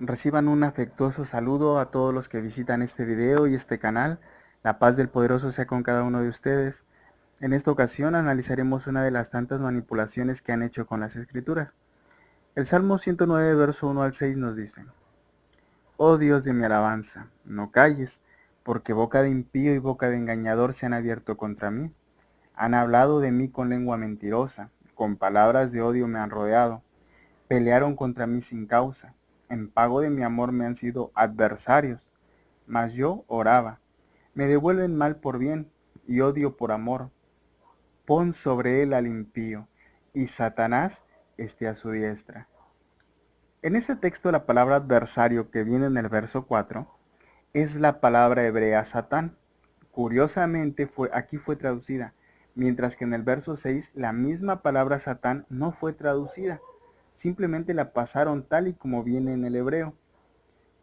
Reciban un afectuoso saludo a todos los que visitan este video y este canal. La paz del Poderoso sea con cada uno de ustedes. En esta ocasión analizaremos una de las tantas manipulaciones que han hecho con las Escrituras. El Salmo 109, verso 1 al 6 nos dice: Oh Dios de mi alabanza, no calles, porque boca de impío y boca de engañador se han abierto contra mí. Han hablado de mí con lengua mentirosa, con palabras de odio me han rodeado. Pelearon contra mí sin causa. En pago de mi amor me han sido adversarios. Mas yo oraba. Me devuelven mal por bien y odio por amor. Pon sobre él al impío, y Satanás esté a su diestra. En este texto la palabra adversario que viene en el verso 4 es la palabra hebrea Satán. Curiosamente aquí fue traducida, mientras que en el verso 6 la misma palabra Satán no fue traducida. Simplemente la pasaron tal y como viene en el hebreo.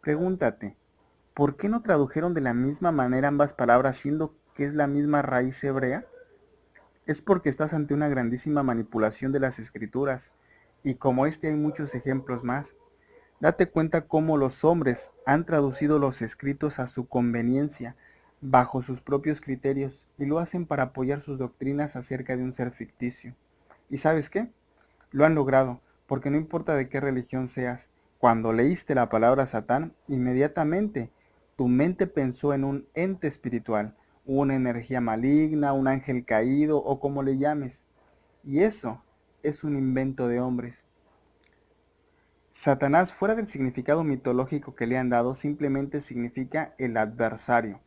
Pregúntate, ¿por qué no tradujeron de la misma manera ambas palabras siendo que es la misma raíz hebrea? Es porque estás ante una grandísima manipulación de las escrituras, y como este hay muchos ejemplos más. Date cuenta cómo los hombres han traducido los escritos a su conveniencia, bajo sus propios criterios, y lo hacen para apoyar sus doctrinas acerca de un ser ficticio. ¿Y sabes qué? Lo han logrado, porque no importa de qué religión seas, cuando leíste la palabra Satán, inmediatamente tu mente pensó en un ente espiritual, una energía maligna, un ángel caído o como le llames. Y eso es un invento de hombres. Satanás, fuera del significado mitológico que le han dado, simplemente significa el adversario,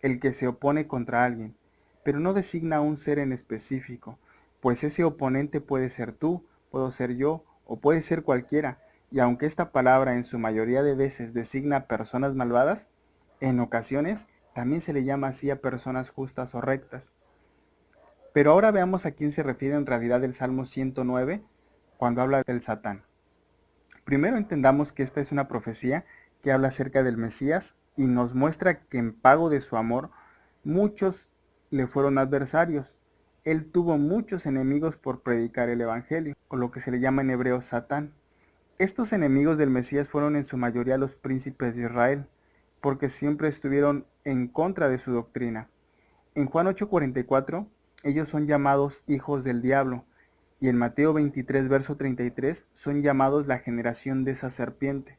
el que se opone contra alguien, pero no designa a un ser en específico, pues ese oponente puede ser tú, puedo ser yo, o puede ser cualquiera, y aunque esta palabra en su mayoría de veces designa a personas malvadas, en ocasiones también se le llama así a personas justas o rectas. Pero ahora veamos a quién se refiere en realidad el Salmo 109 cuando habla del Satán. Primero entendamos que esta es una profecía que habla acerca del Mesías y nos muestra que en pago de su amor muchos le fueron adversarios. Él tuvo muchos enemigos por predicar el Evangelio, o lo que se le llama en hebreo Satán. Estos enemigos del Mesías fueron en su mayoría los príncipes de Israel, porque siempre estuvieron en contra de su doctrina. En Juan 8:44, ellos son llamados hijos del diablo, y en Mateo 23, verso 33, son llamados la generación de esa serpiente.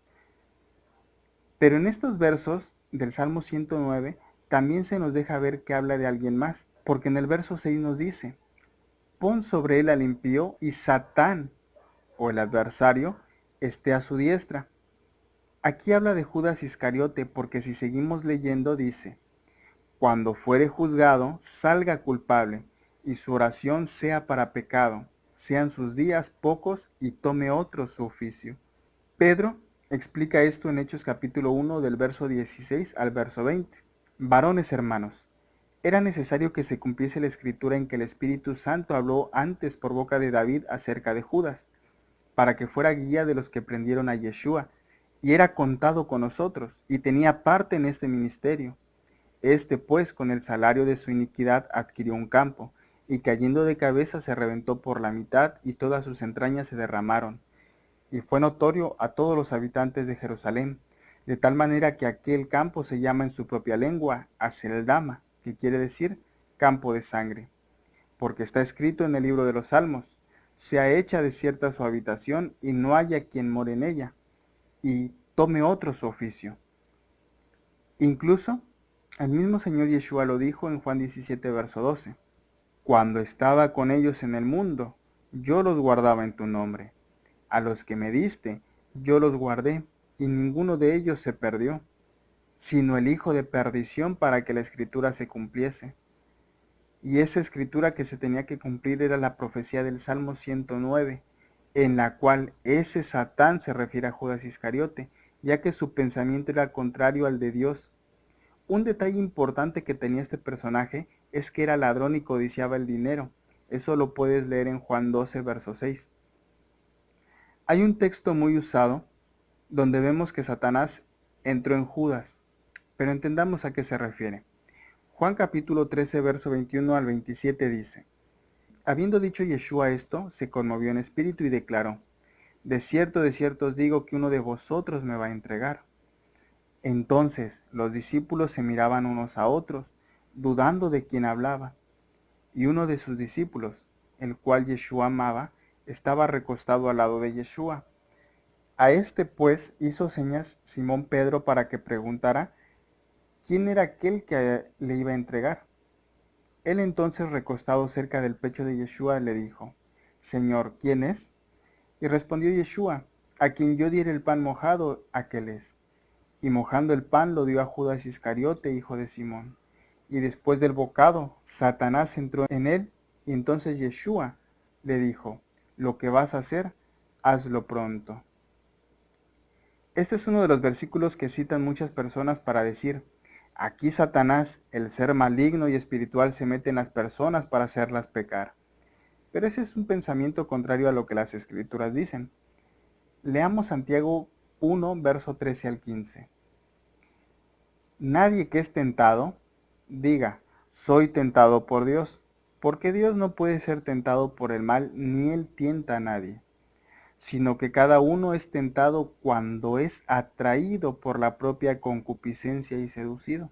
Pero en estos versos del Salmo 109 también se nos deja ver que habla de alguien más, porque en el verso 6 nos dice: pon sobre él al impío y Satán, o el adversario, esté a su diestra. Aquí habla de Judas Iscariote, porque si seguimos leyendo dice: cuando fuere juzgado, salga culpable, y su oración sea para pecado, sean sus días pocos y tome otro su oficio. Pedro explica esto en Hechos capítulo 1 del verso 16 al verso 20. Varones hermanos, era necesario que se cumpliese la escritura en que el Espíritu Santo habló antes por boca de David acerca de Judas, para que fuera guía de los que prendieron a Yeshua, y era contado con nosotros, y tenía parte en este ministerio. Este pues con el salario de su iniquidad adquirió un campo, y cayendo de cabeza se reventó por la mitad, y todas sus entrañas se derramaron. Y fue notorio a todos los habitantes de Jerusalén, de tal manera que aquel campo se llama en su propia lengua Aceldama, que quiere decir campo de sangre. Porque está escrito en el libro de los Salmos: sea hecha desierta su habitación, y no haya quien more en ella, y tome otro su oficio. Incluso el mismo Señor Yeshua lo dijo en Juan 17, verso 12. Cuando estaba con ellos en el mundo, yo los guardaba en tu nombre. A los que me diste, yo los guardé, y ninguno de ellos se perdió, sino el hijo de perdición, para que la escritura se cumpliese. Y esa escritura que se tenía que cumplir era la profecía del Salmo 109, en la cual ese Satán se refiere a Judas Iscariote, ya que su pensamiento era contrario al de Dios. Un detalle importante que tenía este personaje es que era ladrón y codiciaba el dinero. Eso lo puedes leer en Juan 12, verso 6. Hay un texto muy usado donde vemos que Satanás entró en Judas, pero entendamos a qué se refiere. Juan capítulo 13, verso 21 al 27 dice: habiendo dicho Yeshua esto, se conmovió en espíritu y declaró: de cierto os digo que uno de vosotros me va a entregar. Entonces los discípulos se miraban unos a otros, dudando de quién hablaba. Y uno de sus discípulos, el cual Yeshua amaba, estaba recostado al lado de Yeshua. A este pues hizo señas Simón Pedro para que preguntara quién era aquel que le iba a entregar. Él entonces, recostado cerca del pecho de Yeshua, le dijo: Señor, ¿quién es? Y respondió Yeshua: a quien yo diere el pan mojado, aquel es. Y mojando el pan lo dio a Judas Iscariote, hijo de Simón. Y después del bocado, Satanás entró en él, y entonces Yeshua le dijo: lo que vas a hacer, hazlo pronto. Este es uno de los versículos que citan muchas personas para decir: aquí Satanás, el ser maligno y espiritual, se mete en las personas para hacerlas pecar. Pero ese es un pensamiento contrario a lo que las Escrituras dicen. Leamos Santiago 1, verso 13 al 15. Nadie que es tentado, diga: soy tentado por Dios, porque Dios no puede ser tentado por el mal, ni Él tienta a nadie, sino que cada uno es tentado cuando es atraído por la propia concupiscencia y seducido.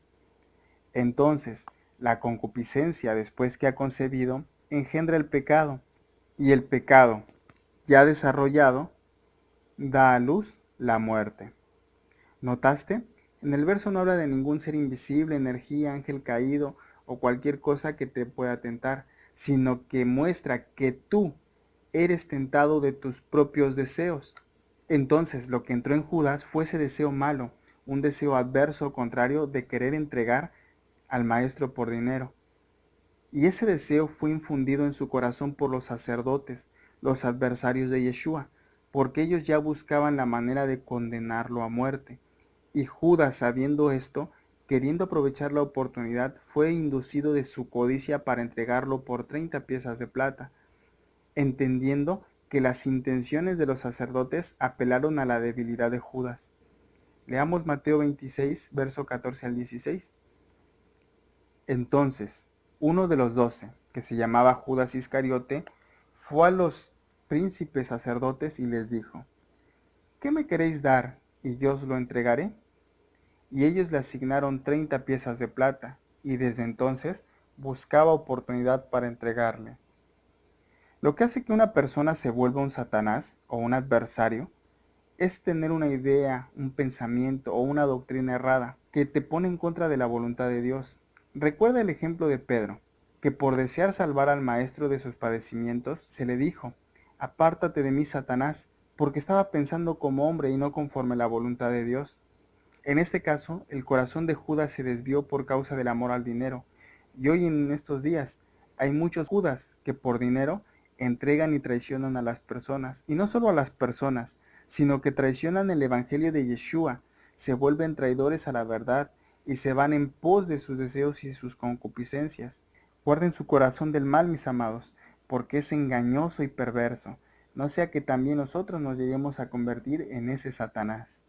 Entonces, la concupiscencia, después que ha concebido, engendra el pecado, y el pecado, ya desarrollado, da a luz la muerte. ¿Notaste? En el verso no habla de ningún ser invisible, energía, ángel caído o cualquier cosa que te pueda tentar, sino que muestra que tú eres tentado de tus propios deseos. Entonces lo que entró en Judas fue ese deseo malo, un deseo adverso, contrario, de querer entregar al maestro por dinero. Y ese deseo fue infundido en su corazón por los sacerdotes, los adversarios de Yeshua, porque ellos ya buscaban la manera de condenarlo a muerte. Y Judas, sabiendo esto, queriendo aprovechar la oportunidad, fue inducido de su codicia para entregarlo por 30 piezas de plata, entendiendo que las intenciones de los sacerdotes apelaron a la debilidad de Judas. Leamos Mateo 26, verso 14 al 16. Entonces, uno de los 12, que se llamaba Judas Iscariote, fue a los príncipes sacerdotes y les dijo: ¿qué me queréis dar y yo os lo entregaré? Y ellos le asignaron 30 piezas de plata, y desde entonces buscaba oportunidad para entregarle. Lo que hace que una persona se vuelva un Satanás o un adversario es tener una idea, un pensamiento o una doctrina errada que te pone en contra de la voluntad de Dios. Recuerda el ejemplo de Pedro, que por desear salvar al maestro de sus padecimientos, se le dijo: apártate de mí, Satanás, porque estaba pensando como hombre y no conforme a la voluntad de Dios. En este caso, el corazón de Judas se desvió por causa del amor al dinero, y hoy en estos días hay muchos Judas que por dinero entregan y traicionan a las personas, y no solo a las personas, sino que traicionan el evangelio de Yeshua, se vuelven traidores a la verdad y se van en pos de sus deseos y sus concupiscencias. Guarden su corazón del mal, mis amados, porque es engañoso y perverso, no sea que también nosotros nos lleguemos a convertir en ese Satanás.